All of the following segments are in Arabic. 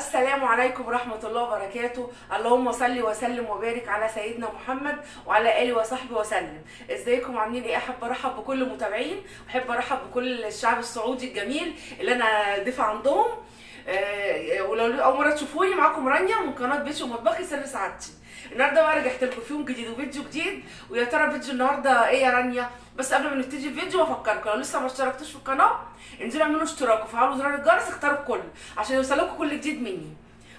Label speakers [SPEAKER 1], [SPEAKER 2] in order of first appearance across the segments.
[SPEAKER 1] السلام عليكم ورحمة الله وبركاته. اللهم صل وسلم وبارك على سيدنا محمد وعلى آله وصحبه وسلم. ازيكم عاملين ايه؟ احب ارحب بكل المتابعين واحب ارحب بكل الشعب السعودي الجميل اللي انا ضيفة عندهم. ولو اول مرة تشوفوني، معاكم رانيا من قناة بيتي ومطبخي سر سعادتي. النهارده بقى رجعت لكم فيهم جديد وفيديو جديد. ويا ترى فيديو النهارده ايه يا رانيا؟ بس قبل ما نبتدي الفيديو افكركم، لو لسه ما اشتركتوش في القناه انزلوا اعملوا اشتراك وفعلوا زرار الجرس، اختاروا الكل عشان يوصلكم كل جديد مني.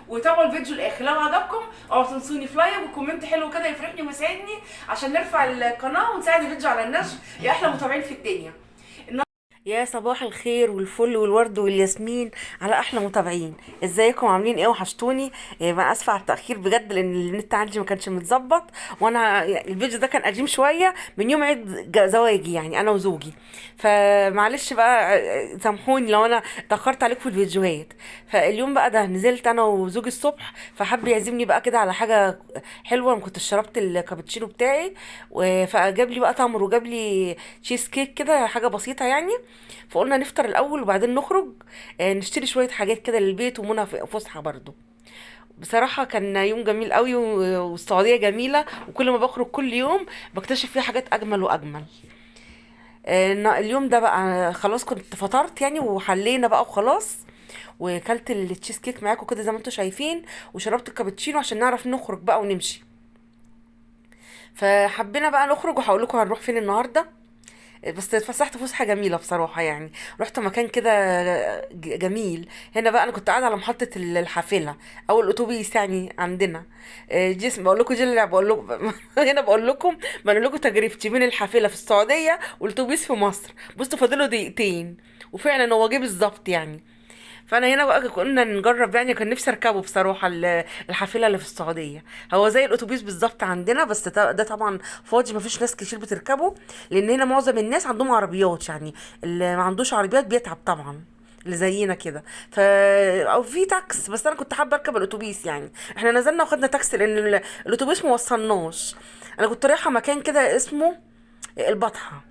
[SPEAKER 1] وتابعوا الفيديو الاخر. لو عجبكم اوعوا تنسوني في لايك وكومنت حلو كده يفرحني ويسعدني عشان نرفع القناه ونساعد الفيديو على النشر. يا احلى متابعين في الدنيا. يا صباح الخير والفل والورد والياسمين على احلى متابعين. ازيكم عاملين ايه؟ وحشتوني. انا اسفه على التاخير بجد لان النت عندي ما كانش متظبط، وانا الفيديو ده كان قديم شويه من يوم عيد زواجي، يعني انا وزوجي. فمعلش بقى، سامحوني لو انا اتاخرت عليكم في الفيديوهات. فاليوم بقى ده نزلت انا وزوجي الصبح، فحب يعزمني بقى كده على حاجه حلوه. ما كنتش شربت الكابتشينو بتاعي، فجاب لي بقى تمر وجاب لي تشيز كيك كده، حاجه بسيطه يعني. فقلنا نفطر الاول وبعدين نخرج نشتري شويه حاجات كده للبيت، ومنى فسحه برضو. بصراحه كان يوم جميل قوي، والسعوديه جميله، وكل ما بخرج كل يوم بكتشف فيها حاجات اجمل واجمل. اليوم ده بقى خلاص كنت فطرت يعني وحلينا بقى وخلاص، وكلت التشيز كيك معاكم كده زي ما انتم شايفين، وشربت الكابتشينو عشان نعرف نخرج بقى ونمشي. فحبينا بقى نخرج، وهقول لكم هنروح فين النهارده. بس اتفسحت فسحه جميله بصراحه يعني. رحت مكان كده جميل. هنا بقى انا كنت قاعده على محطه الحافله او الاتوبيس يعني عندنا. جسم بقول لكم، جل بقول لكم هنا بقول لكم، بقول لكم تجربتي بين الحافله في السعوديه والاتوبيس في مصر. بصوا فاضله دقيقتين وفعلا هو جه بالظبط يعني. فانا هنا بقى كنا نجرب يعني، كان نفسي اركبه بصراحه الحافله اللي في السعوديه. هو زي الاتوبيس بالظبط عندنا، بس ده طبعا فاضي، مفيش ناس كتير بتركبه، لان هنا معظم الناس عندهم عربيات يعني. اللي ما عندوش عربيات بيتعب طبعا، اللي زينا كده. او في تاكس، بس انا كنت حابه اركب الاتوبيس يعني. احنا نزلنا وخدنا تاكسي لان الاتوبيس ما وصلناش. انا كنت رايحه مكان كده اسمه البطحه،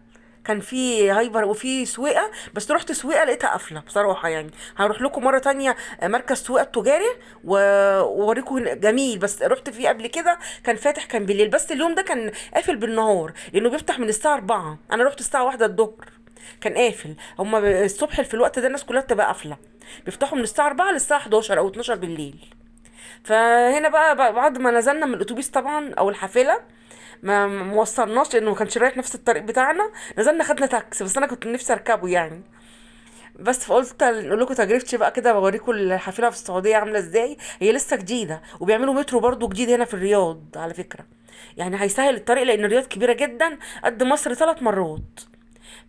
[SPEAKER 1] كان في هايبر وفي سويقة، بس رحت سويقة لقيتها قافلة بصراحة يعني. هروح لكم مرة تانية مركز سويقة التجاري ووريكم جميل، بس رحت فيه قبل كده كان فاتح، كان بالليل، بس اليوم ده كان قافل بالنهار لأنه بيفتح من الساعة 4. أنا رحت الساعة 1 الظهر كان قافل. هما الصبح في الوقت ده الناس كلها بتبقى قافلة، بيفتحوا من الساعة 4 للساعة 11 أو 12 بالليل. فهنا بقى بعد ما نزلنا من الأتوبيس طبعا أو الحافلة، ما وصلناش لانه ما كانش رايح نفس الطريق بتاعنا. نزلنا خدنا تاكسي، بس انا كنت نفسي اركبه يعني. بس فقلت نقول لكم تجربتي بقى كده، بوريكم الحافله في السعوديه عامله ازاي. هي لسه جديده، وبيعملوا مترو برضو جديد هنا في الرياض على فكره. يعني هيسهل الطريق لان الرياض كبيره جدا قد مصر 3 مرات.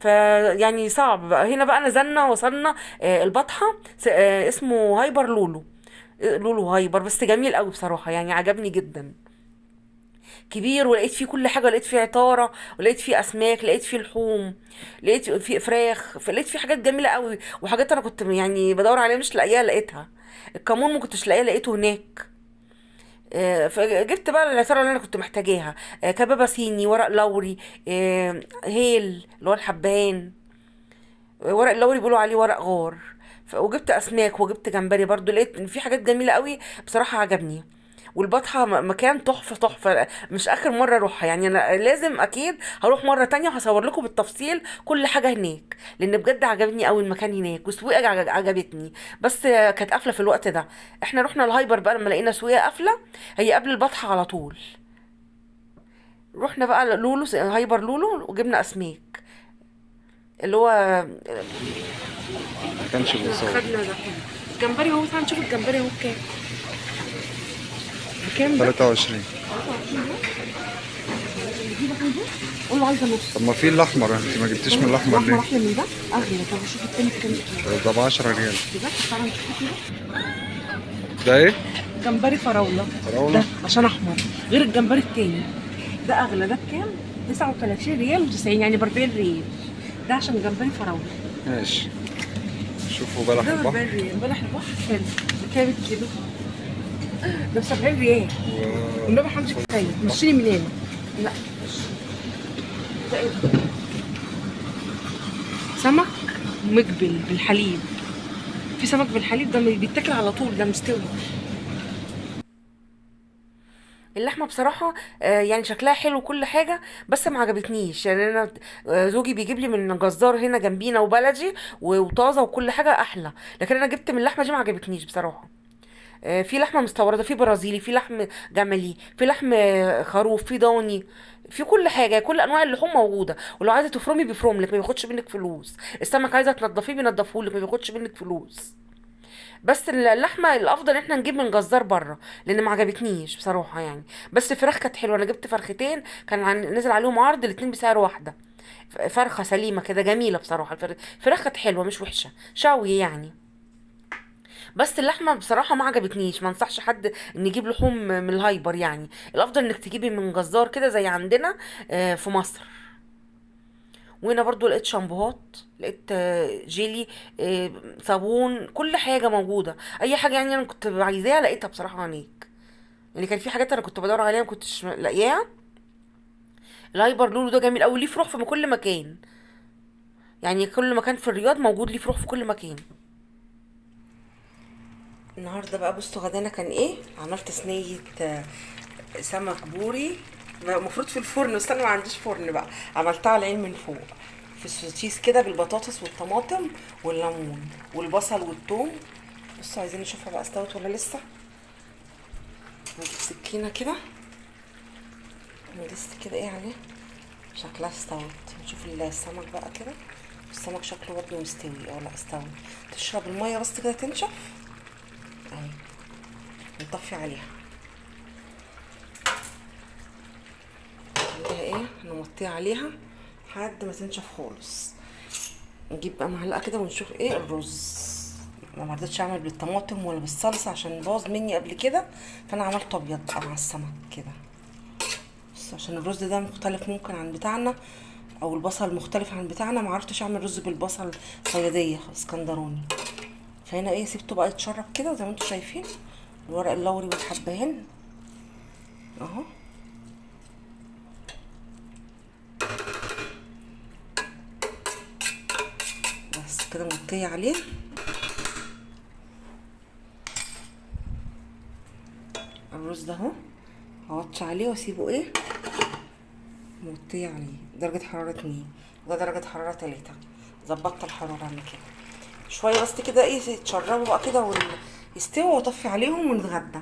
[SPEAKER 1] فيعني صعب بقى. هنا بقى نزلنا وصلنا البطحه، اسمه هايبر لولو. لولو هايبر، بس جميل قوي بصراحه يعني، عجبني جدا. كبير، ولقيت فيه كل حاجه، لقيت فيه عطاره، ولقيت فيه اسماك، لقيت فيه لحوم، لقيت فيه فراخ، لقيت فيه حاجات جميله قوي، وحاجات انا كنت يعني بدور عليها مش لاقيها لقيتها. الكمون ما كنتش لاقيه لقيته هناك. فجبت بقى العطاره اللي انا كنت محتاجاها. كبابه صيني، ورق لوري، هيل اللي هو الحبهان. ورق اللوري بيقولوا عليه ورق غار. وجبت اسماك وجبت جمبري برضو، لقيت ان في حاجات جميله قوي بصراحه، عجبني. والبطحة مكان تحفة تحفة، مش آخر مرة أروحها يعني. أنا لازم أكيد هروح مرة تانية وهصور لكم بالتفصيل كل حاجة هناك، لأن بجد عجبني أوي المكان هناك، وسويقة عجبتني. بس كانت قافلة في الوقت ده. احنا رحنا الهايبر بقى لما لقينا سويقة قافلة، هي قبل البطحة على طول. رحنا بقى لولو، هايبر لولو، وجبنا أسماك اللي هو
[SPEAKER 2] ما كانش بيصور.
[SPEAKER 1] خدنا ده الجمبري اهو. تعالى نشوف الجمبري اهو بكام. بكام ده؟
[SPEAKER 2] 23.
[SPEAKER 1] قول له عايزه نص.
[SPEAKER 2] طب ما في الاحمر، انت ما جبتيش من الاحمر
[SPEAKER 1] الاحمر
[SPEAKER 2] ليه؟
[SPEAKER 1] احلى من ده، اغلى. طب شوف التاني بكام.
[SPEAKER 2] ده ب 10 ريال.
[SPEAKER 1] بجد تعالى نشوف كده.
[SPEAKER 2] ده ايه؟
[SPEAKER 1] جمبري فراوله.
[SPEAKER 2] فراولة؟
[SPEAKER 1] ده عشان احمر غير الجمبري التاني. ده اغلى. ده بكام؟ 39 ريال و90 يعني ب 40 ريال. ده عشان جمبري فراوله.
[SPEAKER 2] ماشي. شوفوا بلح
[SPEAKER 1] ده ب 40
[SPEAKER 2] البحر.
[SPEAKER 1] ريال. بلح البحر حلو. بكام الكيلو؟ ده ب 70 ريال. والنبي حمدي كفايه مشيني من هنا. لا ده ايه ده؟ سمك مقبل بالحليب. في سمك بالحليب ده بيتاكل على طول، ده مستوي. اللحمه بصراحه يعني شكلها حلو كل حاجه، بس ما عجبتنيش يعني. انا زوجي بيجيب لي من جزار هنا جنبينا وبلدي وطازه وكل حاجه احلى، لكن انا جبت من اللحمه دي ما عجبتنيش بصراحه. في لحمه مستورده، في برازيلي، في لحم جملي، في لحم خروف، في ضاني، في كل حاجه، كل انواع اللحوم موجوده. ولو عايزه تفرمي بيفرم لك، ما بياخدش منك فلوس. السمك عايزه تنضفيه بينضفه لك، ما بياخدش منك فلوس. بس اللحمه الافضل ان احنا نجيب من جزار بره، لان ما عجبتنيش بصراحه يعني. بس الفراخ كانت حلوه، انا جبت فرختين كان نزل عليهم عرض الاتنين بسعر واحده. فرخه سليمه كده جميله بصراحه. الفراخ كانت حلوه مش وحشه، شوي يعني. بس اللحمه بصراحه ما عجبتنيش، ما انصحش حد ان يجيب لحوم من الهايبر يعني. الافضل انك تجيبي من جزار كده زي عندنا في مصر. وهنا برضو لقيت شامبوهات، لقيت جيلي، صابون، كل حاجه موجوده. اي حاجه يعني انا كنت عايزاها لقيتها بصراحه هناك. يعني كان في حاجات انا كنت بدور عليها ما كنتش لاقياها. الهايبر لولو ده جميل قوي، ليه فروع في كل مكان. يعني كل مكان في الرياض موجود ليه فروع في كل مكان. النهارده بقى بصوا غدانا كان ايه. عملت صينيه سمك بوري، المفروض في الفرن بس انا ما عنديش فرن بقى. عملتها على العين من فوق في السوسيس كده بالبطاطس والطماطم والليمون والبصل والثوم. بصوا عايزين نشوفها بقى استوت ولا لسه. نجيب سكينه كده ندست كده ايه عليه. شكلها استوت. نشوف السمك بقى كده. السمك شكله برضه مستوي. لا استوى. تشرب الميه بس كده تنشف اهي. نطفي عليها. عندها ايه، نغطيها عليها لحد ما تنشف خالص. نجيب بقى معلقه كده ونشوف ايه الرز. ما رضيتش اعمل بالطماطم ولا بالصلصه عشان باظ مني قبل كده، فانا عملته ابيض بقى مع السمك كده. بس عشان الرز ده مختلف ممكن عن بتاعنا، او البصل مختلف عن بتاعنا، ما عرفتش اعمل رز بالبصل صياديه اسكندراني. فهنا ايه سيبته بقى يتشرب كده زي ما انتم شايفين. الورق اللوري والحبهان اهو. بس كده مغطيه عليه. الرز ده اهو هغطي عليه واسيبه ايه مغطيه عليه. درجه حراره 2 وده درجه حراره 3. ظبطت الحراره انا كده شويه بس كده ايه يتشربوا بقى كده ويستووا، واطفي عليهم ونتغدى.